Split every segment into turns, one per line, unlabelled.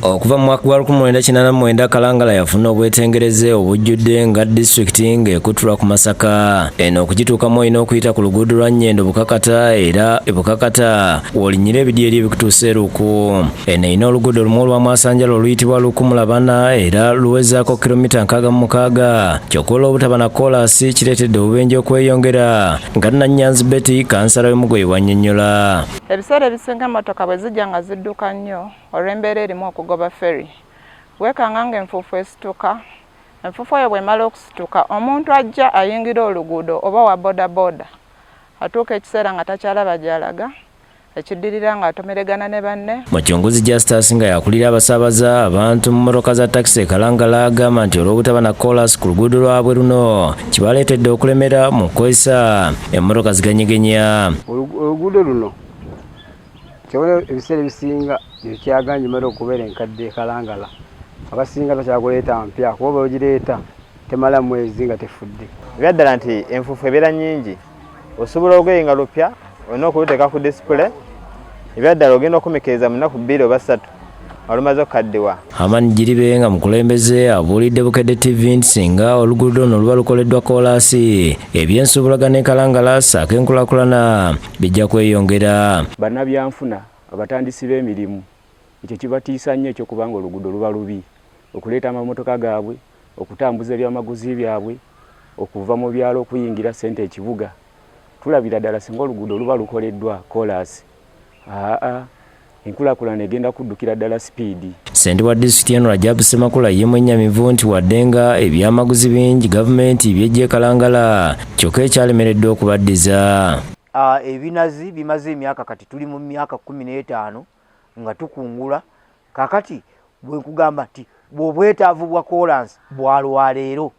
Okuva mu mwaka gwa 1989 Kalangala yafuna obwetengereze obujjudde nga disitulikiti ng'ekuttulwa ku Masaka. Eno okugituukamu olina okuyita ku luguudo lwa Nnyendo Bukakata, era Bukakata wolinyira ebidyeri ebikutuusa Luku. Eno erina oluguudo lumu olwa Mwasanjala oluyitibwa Lukumulabana era luwezaako kilomita 66. Kyokka olw'obutaba na koolaasi kireetedde obubenje okweyongera nga Nannyanzi Betty kansala w'Emugoye bw'annyonnyola.
Ebiseera ebisinga emmotoka bwe zijja nga zidduka nnyo olw'embeera erimu okugoba ferry. Weekanga ng'enfuufu esituka. Enfuufu eyo bw'emala okusituka, omuntu ajja ayingira oluguudo oba wa bodaboda atuuka ekiseera nga takyalaba gy'alaga, ekiddirira ng'atomeregana ne banne. Mukyunguzi Justus nga yakulira abasaabaza abantu mu mmotoka za takisi e Kalangala agamba nti olw'obutaba na koolaasi ku luguudo lwabwe luno kibaleetedde okulemera mu kukozesa emmotoka ziganyegenya.
Oluguudo luno kyabona ebiseera ebisinga ekyaganje emala okubeera enkadde e Kalangala. Abasinga takyakuleeta mpya kuba bwegireeta temala mwezi nga tefudde.
Byaddala nti enfuufu ebeera nnyingi, osobola okwenga lupya olina okuluteeka ku display. Ebyaddala ogenda okumekereza mu nnaku 2 oba 3 olumaze okukaddiwa. Amani
Jiribe nga mukulembeze abuulidde Bukedde TV nti singa oluguudo luno luba lukoleddwa koolaasi ebyensuubulagano e Kalangala ssaako enkulaakulana bijja kweyongera.
Bannabyanfuna abatandisi b'emirimu ekyo kibatiisa nnyo ekyokubanga oluguudo luba lubi, okuleeta amamotoka gaabwe, okutambuza ebyamaguzi byabwe, okuva mu byalo okuyingira ssente ekibuga. Tulabira ddala singa oluguudo luba lukoleddwa koolaasi, enkulaakulana egenda kuddukira ddala sipiidi. Ssente wa disitulikiti eno Rajabu Ssemakula ye mwennyamivu nti wadde nga ebyamaguzi bingi gavumenti by'ejja e Kalangala kyokka ekyalemereddwa okubaddiza.
Ebinazi bimaze emyaka kati tuli mu myaka 15 nga tukungula. Kakati bwe nkugamba nti bw'obwetaavu bwa koolaasi bwa lwaleero,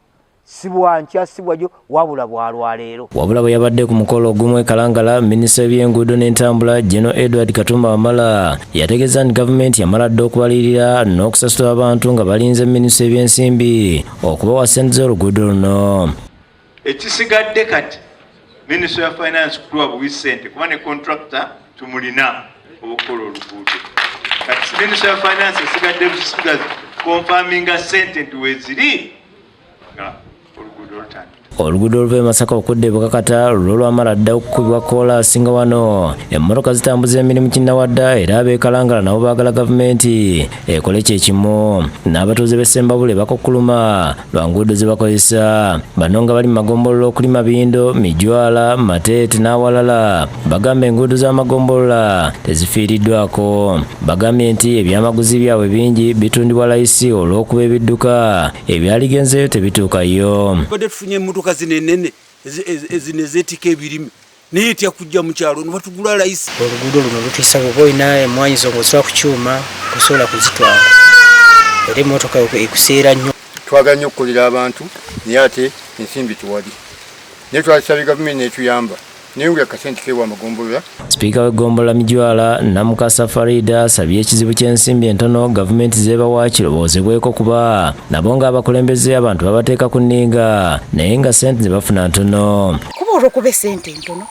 si bwankya si bwajo wabula bwa lwaleero. Wabula bwe yabadde ku mukolo ogumu e Kalangala, minisita w'ebyenguudo n'entambula General Edward Katumba Wamala yategeeza nti gavumenti yamala dda okubalirira n'okusasula abantu nga balinze minisita w'ebyensimbi okubawa ssente z'oluguudo luno.
Ekisigadde kati Ministry of Finance kutuwa buwi ssente kuba ne contractor tumulina okukola oluguudo. Kati Ministry of Finance esigadde busisigazi confirminga ssente nti weeziri nga oluguudo lutandika. Oluguudo oluva e Masaka okudda e Bukakata lulwo lwamala dda okukubibwa koolaasi nga wano emmotoka zitambuza emirimu kinnawadda era ab'e Kalangala nabo baagala gavumenti ekole kyekimu. N'abatuuze b'e Ssembabule bakukkuluma lwa nguudo ze bakozesa. Bano nga bali mu magombolola okuli Mabindo, Mijwala, Mateete n'awalala bagamba enguudo z'amagombolola tezifiiriddwako. Bagambye nti ebyamaguzi byabwe bingi bitundibwa layisi olw'okuba ebidduka ebyaligenzeyo tebituukayo.
Zinenene ezinezetika ebirimi naye etya kujja mu kyalo ne batugula layisi.
Oluguudo luno lutiisa kuba olina emwanyi zo ng'oziba ku kyuma kusobola kuzitwala era emmotoka ekuseera nnyo.
Twagala nnyo okukolera abantu naye ate ensimbi tuwali naye twasabye gavumenti netuyamba naye ngula kasente kewa amagombolola. Sipiika
w'eggombolola Mijwala Namukasa Farida asabye ekizibu ky'ensimbi entono gavumenti zeebawa kiroboozebweko kuba nabo ng'abakulembeze abantu babateeka ku nninga naye nga ssente ze bafuna ntono.
Kuba olw'okuba essente ntono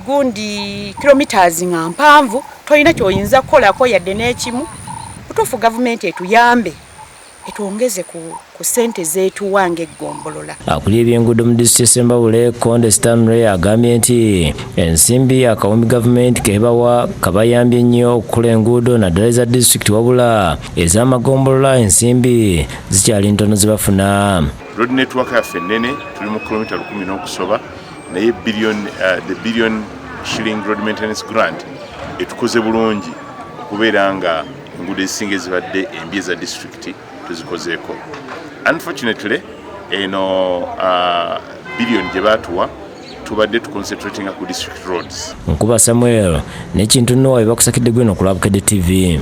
gundi kilometers nga mpanvu tolina ky'oyinza kukolako yadde n'ekimu. Butuufu gavumenti etuyambe etwongeze ku ssente zeetuwa ng'eggombolola.
Akulira ebyenguudo mu disitulikiti Ssembabule Konde Stanley agambye nti ensimbi akawumbi gavumenti kebawa kabayambye nnyo okukola enguudo naddala eza disitulikiti wabula ez'amagombolola ensimbi zikyali ntono ze bafuna.
Road network yaffe ennene tuli mu kilomita 10 n'okusoba naye the billion shilling road maintenance grant etukoze bulungi okubeera nga enguudo ezisinga ezibadde embi eza disitulikiti tuzikozeeko. Unfortunately eno billion gye baatuwa tubadde tuconcentratinga ku district roads. Nkuba Samuel n'ekintu nno wabe bakusakidde gwino ku Bukedde TV.